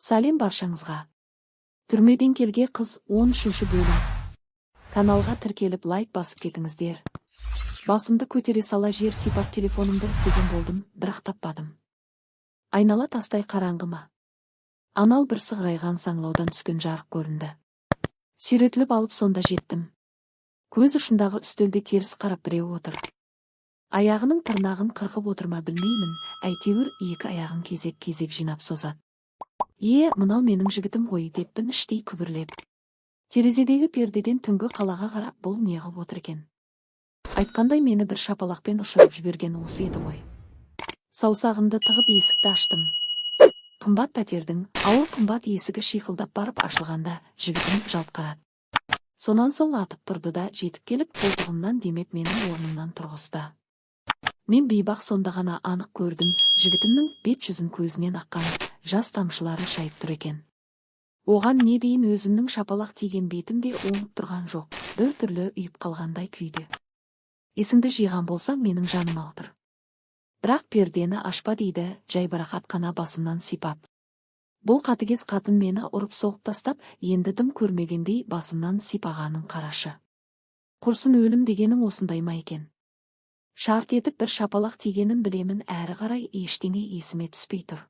Сәлем баршаңызға. Түрмеден келген қыз 13-ші бөлім. Каналға тіркеліп лайк басып кетіңіздер. Басымды көтере сала жер сипап телефонымды іздеген болдым, бірақ таппадым. Айнала тастай қараңғы ма? Анау бір сығырайған саңлаудан түскен жарық көрінді. Сүйретіліп алып сонда жеттім. Көз ұшындағы үстелде теріс қарап біреу отыр. Аяғының тырнағын қырқып отырма білмеймін, әйтеуір екі аяғын кезек-кезек жинап созады. Мынау менің жігітім ғой деппін іштей күбірлеп. Терезедегі пердеден түнгі қалаға қарап бұл неғып отыр екен. Айтқандай мені бір шапалақпен ұшырып жіберген осы еді ғой. Саусағымды тығып есікті аштым. Қымбат пәтердің ауыр қымбат есігі шиқылдап барып ашылғанда жігітім жалт қарады. Сонан соң атып тұрды да жетіп келіп қолтығымнан демеп менің орнымнан тұрғызды. Мен бейбақ сонда ғана анық көрдім, жігітімнің бет-жүзін көзінен аққан жас тамшылары шайып тұр екен. Оған не дейін өзімнің шапалақ тиген бетім де оңып тұрған жоқ, бір түрлі үйіп қалғандай күйде. Есіңді жиған болсаң менің жаным ауыр. Бірақ пердені ашпа дейді, жайбарақат қана басымнан сипап. Бұл қатыгез қатын мені ұрып соғып тастап, енді дым көрмегендей басымнан сипағанын қарашы. Құрсын өлім дегенің осындай ма екен? Шарт етіп бір шапалақ тигенін білемін, әрі қарай ештеңе есіме түспей тұр.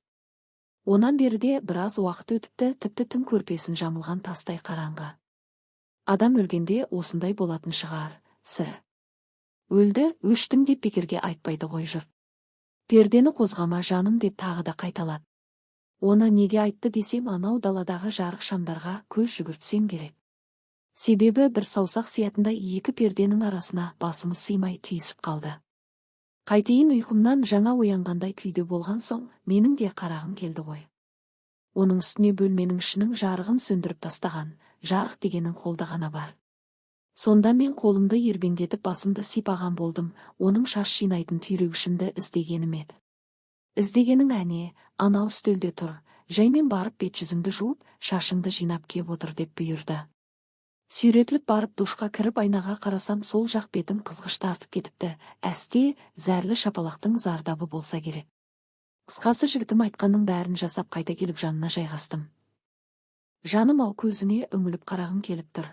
Онан беріде біраз уақыт өтіпті, тіпті түн көрпесін жамылған тастай қараңғы. Адам өлгенде осындай болатын шығар, сірі. Өлді, өштің деп бекерге айтпайды ғой жұрт. Пердені қозғама жаным деп тағы да қайталады. Оны неге айтты десем, анау даладағы жарық шамдарға көз жүгіртсем керек. Себебі бір саусақ сиятындай екі перденің арасына басымыз сыймай түйісіп қалды. Қайтейін, ұйқымнан жаңа оянғандай күйде болған соң, менің де қарағым келді ғой. Оның үстіне бөлменің ішінің жарығын сөндіріп тастаған, жарық дегенің қолда ғана бар. Сонда мен қолымды ербеңдетіп басымды сипаған болдым, оның шаш жинайтын түйрегішімді іздегенім еді. Іздегенің әне, анау үстелде тұр, жаймен барып бет-жүзіңді жуып, шашыңды жинап кеп отыр деп бұйырды. Сүйретіліп барып душқа кіріп айнаға қарасам, сол жақ бетім қызғыш тартып кетіпті, әсте зәрлі шапалақтың зардабы болса керек. Қысқасы жігітім айтқанның бәрін жасап қайта келіп жанына жайғастым. Жаным ау, көзіне үңіліп қарағым келіп тұр.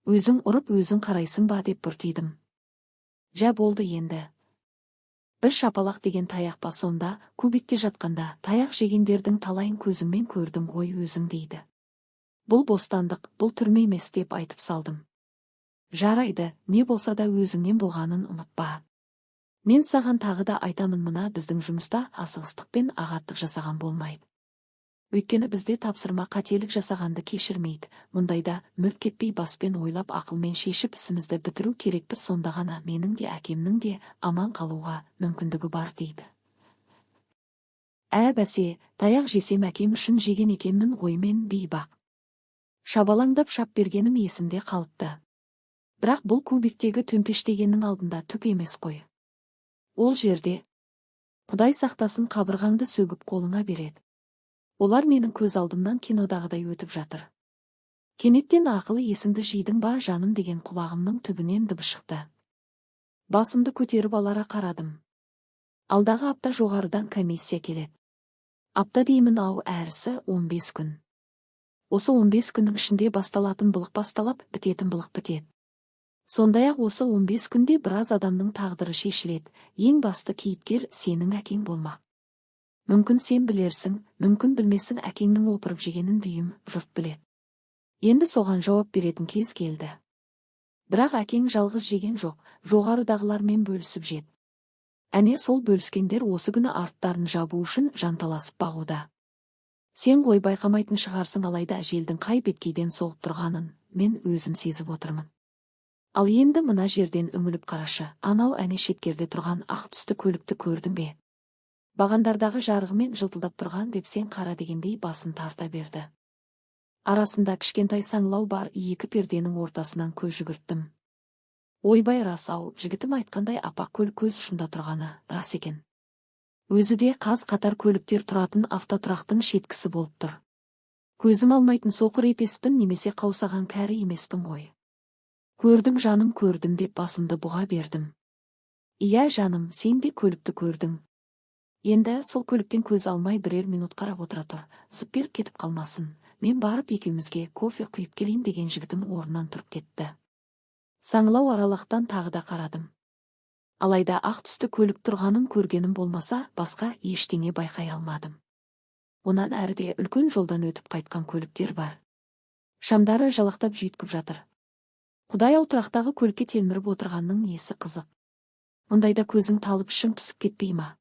Өзің ұрып өзің қарайсың ба деп бұртидым. Жә болды енді. Бір шапалақ деген таяқ па сонда, кубикте жатқанда таяқ жегендердің талайын көзіңмен көрдің ғой өзің дейді. Бұл бостандық, бұл түрме емес деп айтып салдым. Жарайды, не болса да өзіңнен болғанын ұмытпа. Мен саған тағы да айтамын, мына біздің жұмыста асығыстық пен ағаттық жасаған болмайды. Өйткені бізде тапсырма қателік жасағанды кешірмейді, мұндайда мүлт кетпей баспен ойлап ақылмен шешіп ісімізді бітіру керекпіз, сонда ғана менің де әкемнің де аман қалуға мүмкіндігі бар дейді. Бәсе, таяқ жесем әкем үшін жеген екенмін ғой мен бейбақ. Шабалаңдап шап бергенім есімде қалыпты. Бірақ бұл кубиктегі төмпеш дегеннің алдында түк емес қой. Ол жерде, Құдай сақтасын, қабырғаңды сөгіп қолыңа береді. Олар менің көз алдымнан кинодағыдай өтіп жатыр. Кенеттен ақылы есіңді жидың ба жаным деген құлағымның түбінен дыбыс шықты. Басымды көтеріп алара қарадым. Алдағы апта жоғарыдан комиссия келеді. Апта деймін ау, әрісі 15 күн. Осы 15 күннің ішінде басталатын былық басталап, бітетін былық бітеді. Сондай-ақ осы 15 күнде біраз адамның тағдыры шешіледі. Ең басты кейіпкер сенің әкең болмақ. Мүмкін сен білерсің, мүмкін білмесің, әкеңнің опырып жегенін дүйім жұрт білет. Енді соған жауап беретін кез келді. Бірақ әкең жалғыз жеген жоқ, жоғарыдағылармен бөлісіп жет. Әне сол бөліскендер осы күні арттарын жабу үшін жанталасып бағуда. Сен ғой байқамайтын шығарсың, алайда желдің қай беткейден соғып тұрғанын мен өзім сезіп отырмын. Ал енді мына жерден үңіліп қарашы, анау әне шеткерде тұрған ақ түсті көлікті көрдің бе? Бағандардағы жарығымен жылтылдап тұрған деп сен қара дегендей басын тарта берді. Арасында кішкентай саңлау бар, екі перденің ортасынан көз жүгірттім. Ойбай, рас ау, жігітім айтқандай апақ көлік көз ұшында тұрғаны рас екен. Өзі де қаз қатар көліктер тұратын автотұрақтың шеткісі болып тұр. Көзім алмайтын соқыр емеспін немесе қаусаған кәрі емеспін ғой. Көрдім жаным, көрдім деп басымды бұға бердім. Иә жаным, сен де көлікті көрдің. Енді сол көліктен көз алмай бірер минут қарап отыра тұр, зып беріп кетіп қалмасын. Мен барып екеумізге кофе құйып келейін деген жігітім орнынан тұрып кетті. Саңылау аралақтан тағы да қарадым. Алайда ақ түсті көлік тұрғанын көргенім болмаса, басқа ештеңе байқай алмадым. Онан әріде үлкен жолдан өтіп қайтқан көліктер бар. Шамдары жалақтап жүйткіп жатыр. Құдай-ау, тұрақтағы көлікке телміріп отырғанның несі қызық. Мұндайда көзің талып ішің пысып кетпей ма?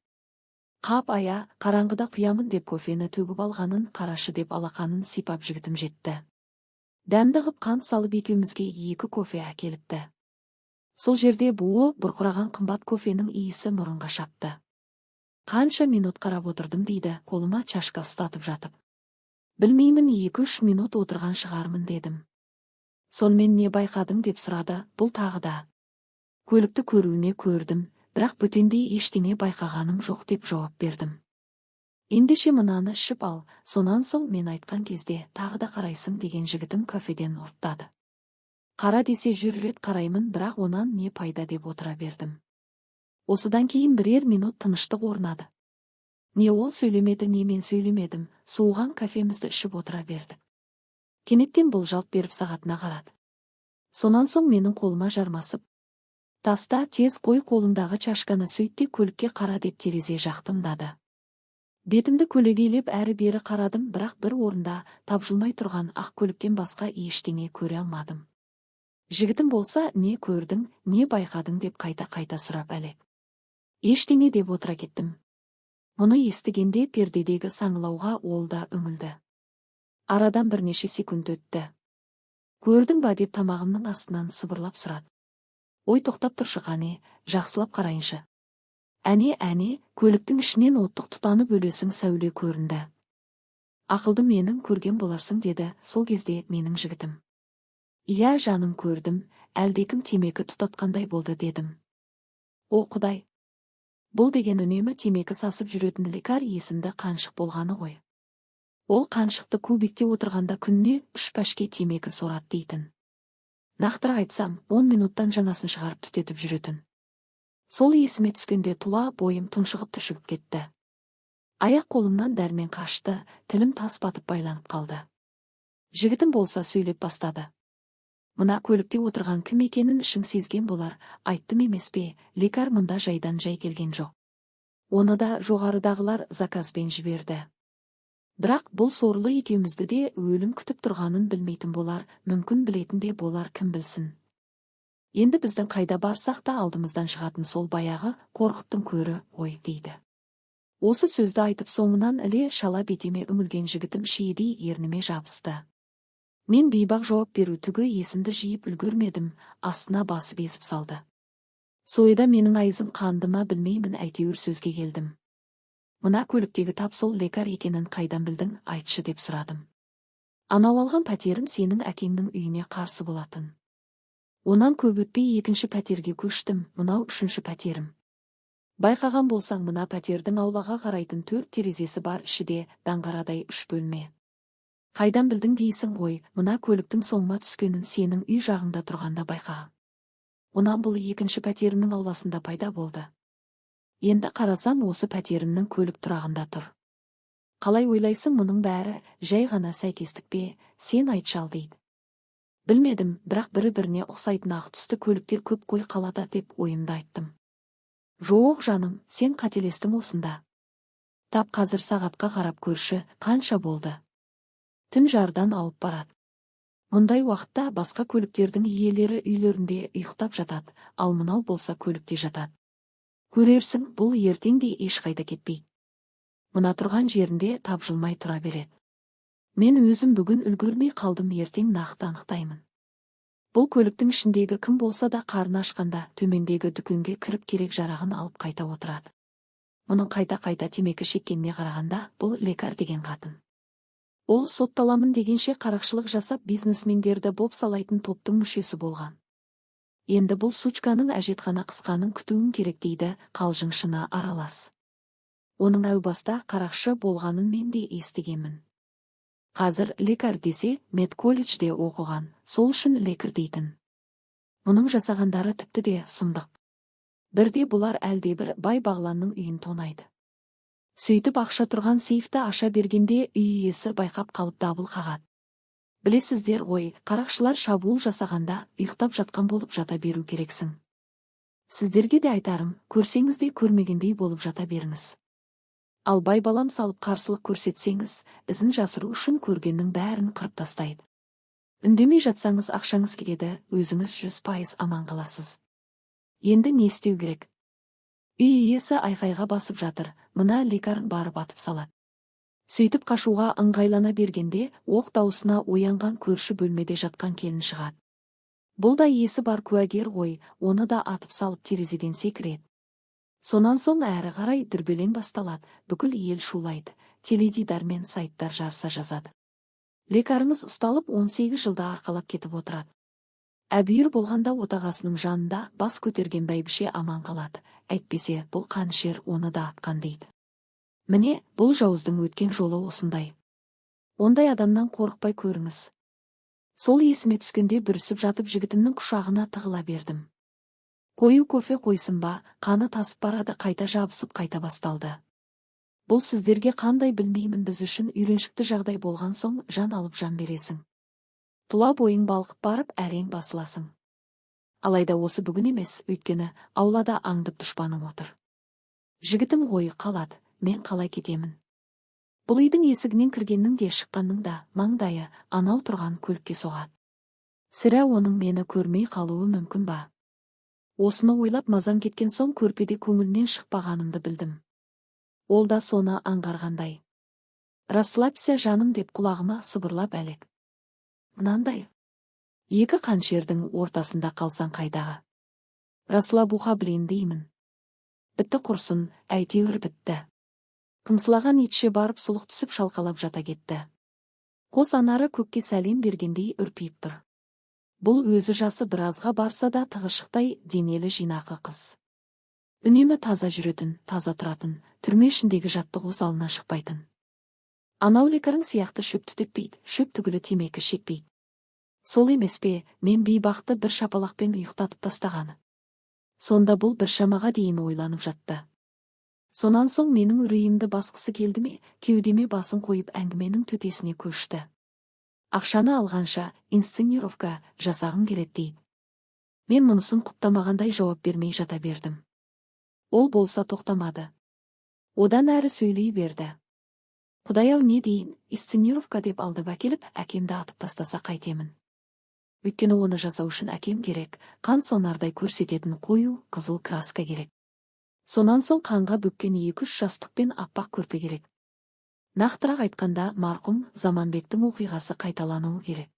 Қап ая, қараңғыда құямын деп кофені төгіп алғанын қарашы деп алақанын сипап жігітім жетті. Дәмді ғып қант салып екеумізге 2 кофе әкеліпті. Сол жерде буы бұрқыраған қымбат кофенің иісі мұрынға шапты. Қанша минут қарап отырдым дейді, қолыма чашка ұстатып жатып. Білмеймін, 2-3 минут отырған шығармын дедім. Сонымен не байқадың деп сұрады, бұл тағы да. Көлікті көруіне көрдім, бірақ бөтендей ештеңе байқағаным жоқ деп жауап бердім. Ендеше мынаны ішіп ал, сонан соң мен айтқан кезде тағы да қарайсың деген жігітім кафеден ұрттады. Қара десе жүр рет қараймын, бірақ онан не пайда деп отыра бердім. Осыдан кейін бірер минут тыныштық орнады. Не ол сөйлемеді, не мен сөйлемедім, суыған кафемізді ішіп отыра бердік. Кенеттен бұл жалт беріп сағатына қарады. Сонан соң менің қолыма жармасып, таста, тез қой қолындағы чашканы, сөйтте көлікке қара деп терезе жақтымдады. Бетімді көлегейлеп әрі-бері қарадым, бірақ бір орында тапжылмай тұрған ақ көліктен басқа ештеңе көре алмадым. Жігітім болса, не көрдің, не байқадың деп қайта-қайта сұрап әлек. Ештеңе деп отыра кеттім. Мұны естігенде пердедегі саңылауға ол да үңілді. Арадан бірнеше секунд өтті. Көрдің ба деп тамағымның астынан сыбырлап сұрады. Ой, тоқтап тұршы қане, жақсылап қарайыншы. Әне, көліктің ішінен оттық тұтанып өлесің сәуле көрінді. Ақылды менің көрген боларсың деді сол кезде менің жігітім. Иә жаным, көрдім, әлдекім темекі тұтатқандай болды дедім. О құдай! Бұл деген үнемі темекі сасып жүретін лекар есімді Қаншық болғаны ғой. Ол Қаншықты кубикте отырғанда күніне 3 пәшке темекі сорат дейтін. Нақтырақ айтсам, 10 минуттан жаңасын шығарып түтетіп жүретін. Сол есіме түскенде тұла бойым тұншығып түршігіп кетті. Аяқ қолымнан дәрмен қашты, тілім тас батып байланып қалды. Жігітім болса сөйлеп бастады. Мына көлікте отырған кім екенін ішің сезген болар, айттым емес пе, лекар мұнда жайдан жай келген жоқ. Оны да жоғарыдағылар заказбен жіберді. Бірақ бұл сорлы екеумізді де өлім күтіп тұрғанын білмейтін болар, мүмкін білетін де болар, кім білсін. Енді біздің қайда барсақ та алдымыздан шығатын сол баяғы қорқыттың көрі ой дейді. Осы сөзді айтып соңынан іле шала бетеме үңілген жігітім шиедей ерніме жабысты. Мен бейбақ жауап беру түгі есімді жиып үлгермедім, астына басып езіп салды. Сойда менің айызым қанды ма білмеймін, әйтеуір сөзге келдім. Мына көліктегі тап сол лекар екенін қайдан білдің, айтшы деп сұрадым. Анау алған пәтерім сенің әкеңнің үйіне қарсы болатын. Онан көп өтпей 2-ші пәтерге көштім, мынау 3-ші пәтерім. Байқаған болсаң, мына пәтердің аулаға қарайтын 4 терезесі бар, ішіде даңғарадай 3 бөлме. Қайдан білдің дейсің ғой, мына көліктің соңыма түскенін сенің үй жағында тұрғанда байқағам. Онан бұл 2-ші пәтерімнің ауласында пайда болды. Енді қарасам, осы пәтерімнің көлік тұрағында тұр. Қалай ойлайсың, мұның бәрі жай ғана сәйкестік пе, сен айтшал дейді. Білмедім, бірақ бірі-біріне ұқсайтын ақ түсті көліктер көп қой қалада деп ойымды айттым. Жоқ жаным, сен қателестің осында. Тап қазір сағатқа қарап көрші, қанша болды? Түн жардан ауып барады. Мұндай уақытта басқа көліктердің иелері үйлерінде ұйықтап жатады, ал мынау болса көлікте жатады. Көрерсің, бұл ертеңде ешқайда кетпейді. Мына тұрған жерінде тапжылмай тұра береді. Мен өзім бүгін үлгермей қалдым, ертең нақты анықтаймын. Бұл көліктің ішіндегі кім болса да қарны ашқанда төмендегі дүкенге кіріп керек жарағын алып қайта отырады. Мұның қайта-қайта темекі шеккеніне қарағанда бұл лекар деген қатын. Ол сотталамын дегенше қарақшылық жасап бизнесмендерді бопсалайтын топтың мүшесі болған. Енді бұл сучканың әжетхана қысқанын күтуін керек дейді қалжыңшына аралас. Оның әу баста қарақшы болғанын мен де естігемін. Қазір лекар десе, медколледжде оқыған, сол үшін лекар дейтін. Мұның жасағандары тіпті де сұмдық. Бірде бұлар әлдебір бай бағланның үйін тонайды. Сөйтіп ақша тұрған сейфті аша бергенде үй иесі байқап қалып дабыл қағады. Білесіздер ғой, қарақшылар шабуыл жасағанда ұйықтап жатқан болып жата беру керексің. Сіздерге де айтарым, көрсеңіз де көрмегендей болып жата беріңіз. Ал бай балам салып қарсылық көрсетсеңіз, ізін жасыру үшін көргеннің бәрін қырып тастайды. Үндемей жатсаңыз ақшаңыз кетеді, өзіңіз 100% аман қаласыз. Енді не істеу керек? Үй иесі айқайға басып жатыр, мына лекарын барып атып салады. Сөйтіп қашуға ыңғайлана бергенде, оқ даусына оянған көрші бөлмеде жатқан келін шығады. Бұл да есі бар куәгер ғой, оны да атып салып терезеден секіреді. Сонан соң әрі қарай дүрбелең басталады, бүкіл ел шулайды, теледидар мен сайттар жарыса жазады. Лекарыңыз ұсталып 18 жылда арқалап кетіп отырады. Әбүйір болғанда отағасының жанында бас көтерген бәйбіше аман қалады, әйтпесе бұл қанішер оны да атқан дейді. Міне, бұл жауыздың өткен жолы осындай. Ондай адамнан қорықпай көріңіз. Сол есіме түскенде бүрісіп жатып жігітімнің құшағына тығыла бердім. Қою кофе қойсын ба, қаны тасып барады, қайта жабысып қайта басталды. Бұл сіздерге қандай білмеймін, біз үшін үйреншікті жағдай болған соң жан алып жан бересің. Тұла бойың балқып барып әрең басыласың. Алайда осы бүгін емес, өйткені аулада аңдып дұшпаның отыр. Жігітім ғой қалады, мен қалай кетемін? Бұл үйдің есігінен кіргеннің де шыққанның да маңдайы анау тұрған көлікке соғады. Сірә оның мені көрмей қалуы мүмкін ба? Осыны ойлап мазам кеткен соң көрпеде көңілінен шықпағанымды білдім. Ол да соны аңғарғандай. Расслабься жаным деп құлағыма сыбырлап әлек. Мынандай. Екі қаншердің ортасында қалсан қайдағы. Расслабуға білейін деймін. Бітті құрсын, әйтеуір бітті. Қыңсылаған итше барып сұлық түсіп шалқалап жата кетті. Қос анары көкке сәлем бергендей үрпиіп тұр. Бұл өзі жасы біразға барса да тығышықтай денелі жинақы қыз. Үнемі таза жүретін, таза тұратын, түрме ішіндегі жаттығу залына шықпайтын. Анау лекарың сияқты шөпті теппейді, шөп түгілі темекі шекпейді. Сол емес пе, мен бейбақты бір шапалақпен ұйықтатып тастағаны. Сонда бұл бір шамаға дейін ойланып жатты. Сонан соң менің үрейімді басқысы келді ме, кеудеме басын қойып әңгіменің төтесіне көшті. Ақшаны алғанша инсценировка жасағым келеді дейді. Мен мұнысын құптамағандай жауап бермей жата бердім. Ол болса тоқтамады. Одан әрі сөйлей берді. Құдай-ау не дейін, инсценировка деп алдып әкеліп, әкемді атып тастаса қайтемін. Өйткені оны жасау үшін әкем керек, қан сонардай көрсететін қою, қызыл краска керек. Сонан соң қанға бөккен 2-3 жастық пен аппақ көрпе керек. Нақтырақ айтқанда, марқұм Заманбектің оқиғасы қайталануы керек.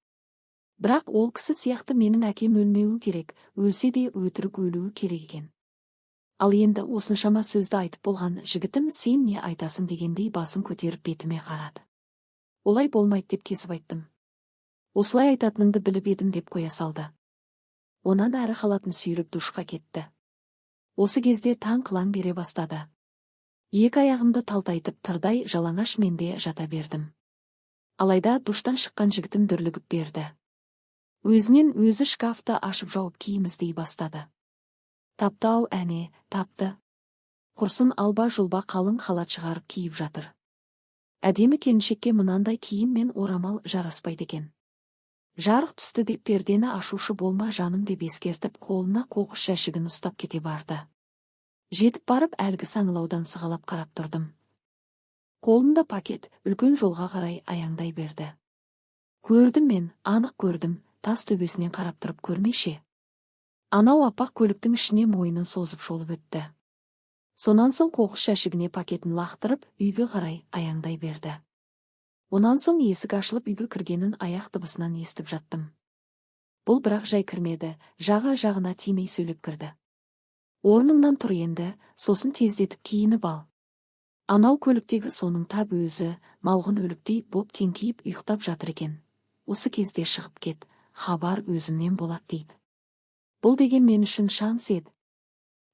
Бірақ ол кісі сияқты менің әкем өлмеуі керек, өлсе де өтірік өлуі керек екен. Ал енді осыншама сөзді айтып болған жігітім, сен не айтасың дегендей басын көтеріп бетіме қарады. Олай болмайды деп кесіп айттым. Осылай айтатыныңды біліп едім деп қоя салды. Онан әрі халатын сүйріп душқа кетті. Осы кезде таң қылаң бере бастады. Екі аяғымды талтайтып тырдай жалаңаш менде жата бердім. Алайда душтан шыққан жігітім дүрлігіп берді. Өзінен өзі шкафты ашып жауып киім іздей бастады. Тапты-ау әне, тапты. Құрсын алба-жұлба қалың халат шығарып киіп жатыр. Әдемі келіншекке мынандай киім мен орамал жараспайды екен. Жарық түсті деп пердені ашушы болма жаным деп ескертіп, қолына қоқыс жәшігін ұстап кете барды. Жетіп барып әлгі саңылаудан сығалап қарап тұрдым. Қолында пакет, үлкен жолға қарай аяңдай берді. Көрдім мен, анық көрдім, тас төбесінен қарап тұрып көрмейше. Анау аппақ көліктің ішіне мойнын созып шолып өтті. Сонан соң қоқыс жәшігіне пакетін лақтырып, үйге қарай аяңдай берді. Онан соң есік ашылып үйге кіргенін аяқ дыбысынан естіп жаттым. Бұл бірақ жай кірмеді, жағына тимей сөйлеп кірді. Орныңнан тұр енді, сосын тездетіп киініп ал. Анау көліктегі соның тап өзі, малғын өліктей боп теңкиіп ұйықтап жатыр екен. Осы кезде шығып кет, хабар өзімнен болады дейді. Бұл деген мен үшін шанс еді.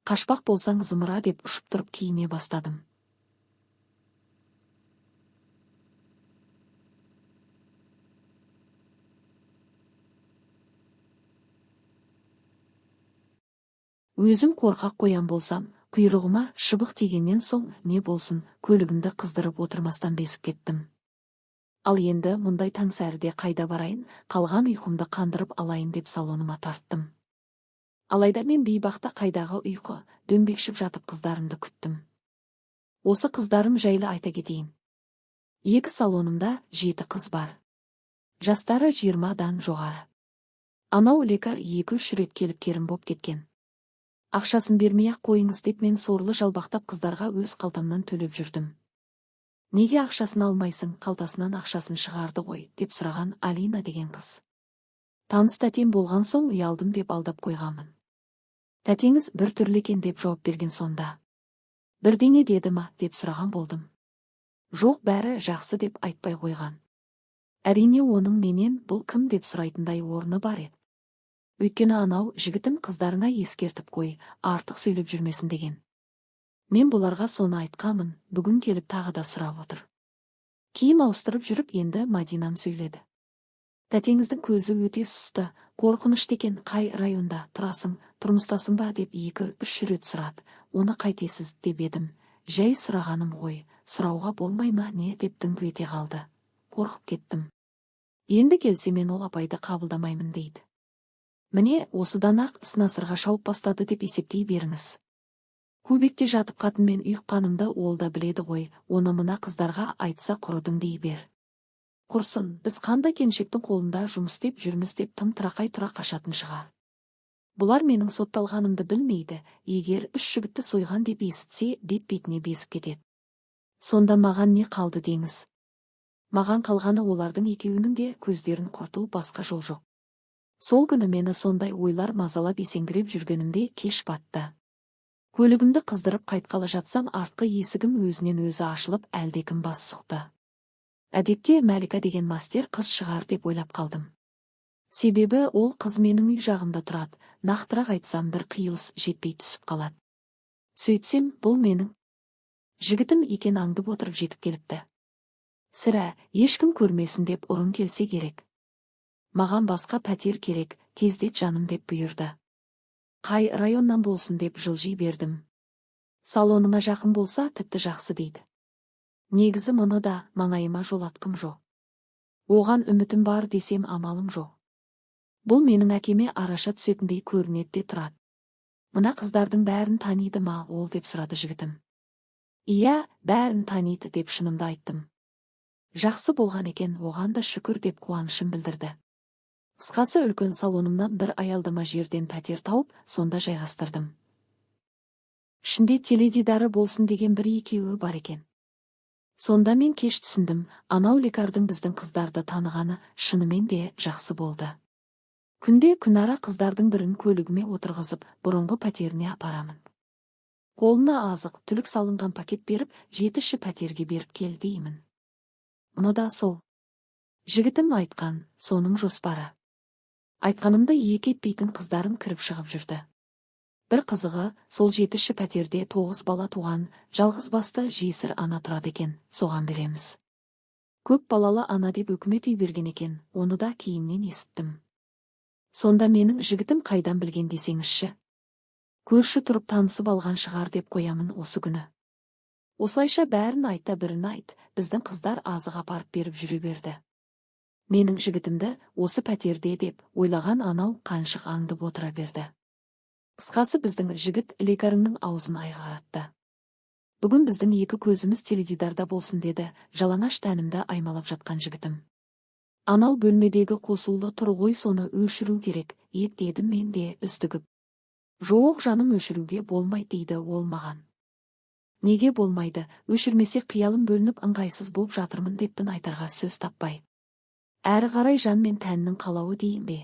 Қашпақ болсаң зымыра деп ұшып тұрып киіне бастадым. Өзім қорқақ қоян болсам, құйрығыма шыбық тигеннен соң не болсын, көлігімді қыздырып отырмастан бесіп кеттім. Ал енді мұндай таңсәріде қайда барайын, қалған ұйқымды қандырып алайын деп салоныма тарттым. Алайда мен бейбақта қайдағы ұйқы, дөңбекшіп жатып қыздарымды күттім. Осы қыздарым жайлы айта кетейін. Екі салонымда 7 қыз бар. Жастары 20-дан жоғары. Анау лекар 2-3 рет келіп керім боп кеткен. Ақшасын бермей-ақ қойыңыз деп мен сорлы жалбақтап қыздарға өз қалтамнан төлеп жүрдім. Неге ақшасын алмайсың, қалтасынан ақшасын шығарды ғой, деп сұраған Алина деген қыз. Таныс тәтем болған соң ұялдым деп алдап қойғанмын. Тәтеңіз бір түрлі екен деп жауап берген сонда. Бірдеңе деді ма, деп сұраған болдым. Жоқ, бәрі жақсы деп айтпай қойған. Әрине оның менен бұл кім деп сұрайтындай орны бар еді. Өйткені анау жігітім қыздарыңа ескертіп қой, артық сөйлеп жүрмесін деген. Мен бұларға соны айтқамын, бүгін келіп тағы да сұрап отыр. Киім ауыстырып жүріп енді Мадинам сөйледі. Тәтеңіздің көзі өте сұсты, қорқынышты екен, қай районда тұрасың, тұрмыстасың ба деп 2-3 рет сұрады. Оны қайтесіз деп едім. Жай сұрағаным ғой, сұрауға болмай ма не деп дүңк ете қалды. Қорқып кеттім. Енді келсе мен ол апайды қабылдамаймын дейді. Міне осыдан-ақ сынасырға шауып бастады деп есептей беріңіз. Көбекте жатып қатынмен ұйыққанымды ол да біледі ғой, оны мына қыздарға айтса құрыдың дей бер. Құрсын, біз қандай келіншектің қолында жұмыс істеп жүрміз деп тым тырақай тұра қашатын шығар. Бұлар менің сотталғанымды білмейді, егер 3 жігітті сойған деп есітсе, бет-бетіне безіп кетеді. Сонда маған не қалды деңіз? Маған қалғаны олардың екеуінің де көздерін құрту, басқа жол жоқ. Сол күні мені сондай ойлар мазалап есеңгіреп жүргенімде кеш батты. Көлігімді қыздырып қайтқалы жатсам, артқы есігім өзінен өзі ашылып, әлдекім бас сұқты. Әдетте Мәлика деген мастер қыз шығар деп ойлап қалдым. Себебі ол қыз менің үй жағымда тұрады, нақтырақ айтсам бір қиылыс жетпей түсіп қалады. Сөйтсем, бұл менің жігітім екен аңдып отырып жетіп келіпті. Сірә, ешкім көрмесін деп ұрын келсе керек. Маған басқа пәтер керек, тездет жаным деп бұйырды. Қай районнан болсын деп жылжи бердім. Салоныңа жақын болса тіпті жақсы дейді. Негізі мұны да маңайыма жолатқым жоқ. Оған үмітім бар десем амалым жоқ. Бұл менің әкеме араша түсетіндей көрінеді де тұрады. Мына қыздардың бәрін таниды ма ол деп сұрады жігітім. Иә, бәрін таниды деп шынымды айттым. Жақсы болған екен, оған да шүкір деп қуанышым білдірді. Қысқасы үлкен салонымнан бір аялдама жерден пәтер тауып, сонда жайғастырдым. Ішінде теледидары болсын деген бір екеуі бар екен. Сонда мен кеш түсіндім, анау лекардың біздің қыздарды танығаны шынымен де жақсы болды. Күнде күнара қыздардың бірін көлігіме отырғызып, бұрынғы пәтеріне апарамын. Қолына азық, түлік салынған пакет беріп, 7-ші пәтерге беріп кел деймін. Мұны да сол жігітім айтқан, соның жоспары. Айтқанымды екі етпейтін қыздарым кіріп шығып жүрді. Бір қызығы, сол 7-ші пәтерде 9 бала туған, жалғыз басты жесір ана тұрады екен, соған береміз. Көп балалы ана деп үкімет үй берген екен, оны да кейіннен есіттім. Сонда менің жігітім қайдан білген десеңізші? Көрші тұрып танысып алған шығар деп қоямын осы күні. Осылайша бәрін айтта бірін айт, біздің қыздар азық апарып беріп жүре берді. Менің жігітімді осы пәтерде деп ойлаған анау қаншық аңдып отыра берді. Қысқасы біздің жігіт лекарыңның аузын айғаратты. Бүгін біздің екі көзіміз теледидарда болсын деді, жалаңаш тәнімді аймалап жатқан жігітім. Анау бөлмедегі қосулы тұр ғой, соны өшіру керек, ет дедім мен де үздігіп. Жоқ жаным, өшіруге болмайды дейді ол маған. Неге болмайды, өшірмесе қиялым бөлініп ыңғайсыз болып жатырмын деппін айтарға сөз таппай. Әрі қарай жан мен тәннің қалауы дейін бе?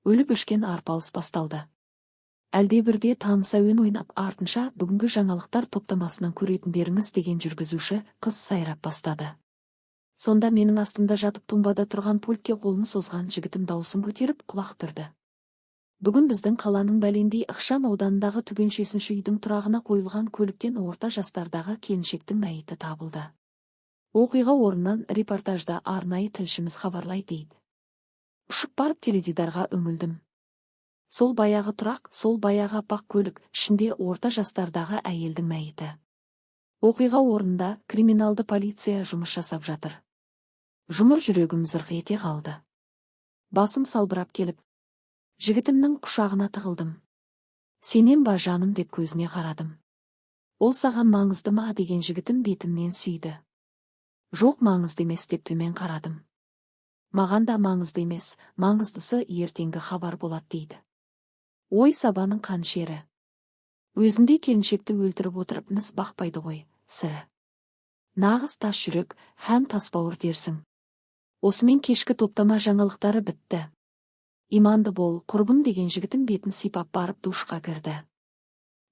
Өліп өшкен арпалыс басталды. Әлде бірде таныса әуен ойнап, артынша бүгінгі жаңалықтар топтамасынан көретіндеріңіз деген жүргізуші қыз сайрап бастады. Сонда менің астымда жатып тумбада тұрған пультке қолын созған жігітім даусын көтеріп құлақ түрді. Бүгін біздің қаланың бәлендей ықшам ауданындағы түгеншесінші үйдің тұрағына қойылған көліктен орта жастардағы келіншектің мәйіті табылды. Оқиға орнынан репортажда арнайы тілшіміз хабарлайды дейді. Ұшып барып теледидарға үңілдім. Сол баяғы тұрақ, сол баяғы аппақ көлік, ішінде орта жастардағы әйелдің мәйіті. Оқиға орнында криминалды полиция жұмыс жасап жатыр. Жұмыр жүрегім зырқ ете қалды. Басым салбырап келіп, жігітімнің құшағына тығылдым. Сенен ба жаным деп көзіне қарадым. Ол саған маңызды ма деген жігітім бетімнен сүйді. Жоқ, маңызды емес деп төмен қарадым. Маған да маңызды емес, маңыздысы ертеңгі хабар болады дейді. Ой, сабаның қаншері. Өзінде келіншекті өлтіріп отырып міз бақпайды ғой, сірі. Нағыз тас жүрек, һәм тасбауыр дерсің. Осымен кешкі топтама жаңалықтары бітті. Иманды бол, құрбым деген жігітім бетін сипап барып душқа кірді.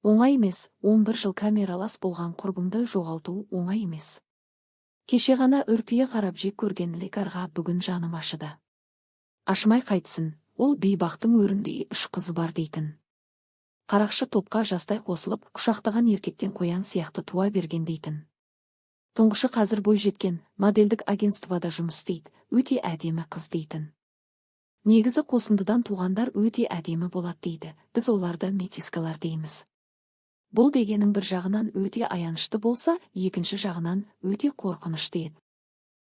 Оңай емес, 11 жыл камералас болған құрбыңды жоғалту оңай емес. Кеше ғана үрпие қарап жек көрген лекарға бүгін жаным ашыды. Ашымай қайтсын, ол бейбақтың өріндей 3 қызы бар дейтін. Қарақшы топқа жастай қосылып, құшақтаған еркектен қоян сияқты туа берген дейтін. Тұңғышы қазір бой жеткен, модельдік агентствода жұмыс істейді, өте әдемі қыз дейтін. Негізі қосындыдан туғандар өте әдемі болады дейді, біз оларды метискалар дейміз. Бұл дегенің бір жағынан өте аянышты болса, екінші жағынан өте қорқынышты еді.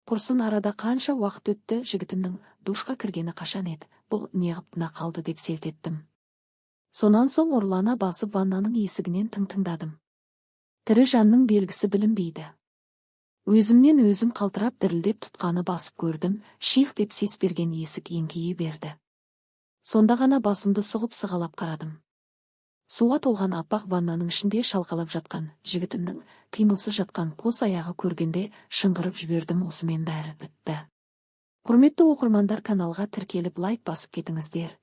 Құрсын арада қанша уақыт өтті, жігітімнің душқа кіргені қашан еді, бұл неғып тына қалды деп селт еттім. Сонан соң ұрлана басып ваннаның есігінен тыңдадым. Тірі жанның белгісі білінбейді. Өзімнен өзім қалтырап дірілдеп тұтқаны басып көрдім, шиқ деп сес берген есік еңкейе берді. Сонда ғана басымды сұғып сығалап қарадым. Суға толған аппақ ваннаның ішінде шалқалап жатқан жігітімнің қимылсыз жатқан қос аяғы көргенде шыңғырып жібердім. Осымен бәрі бітті. Құрметті оқырмандар, каналға тіркеліп лайк басып кетіңіздер.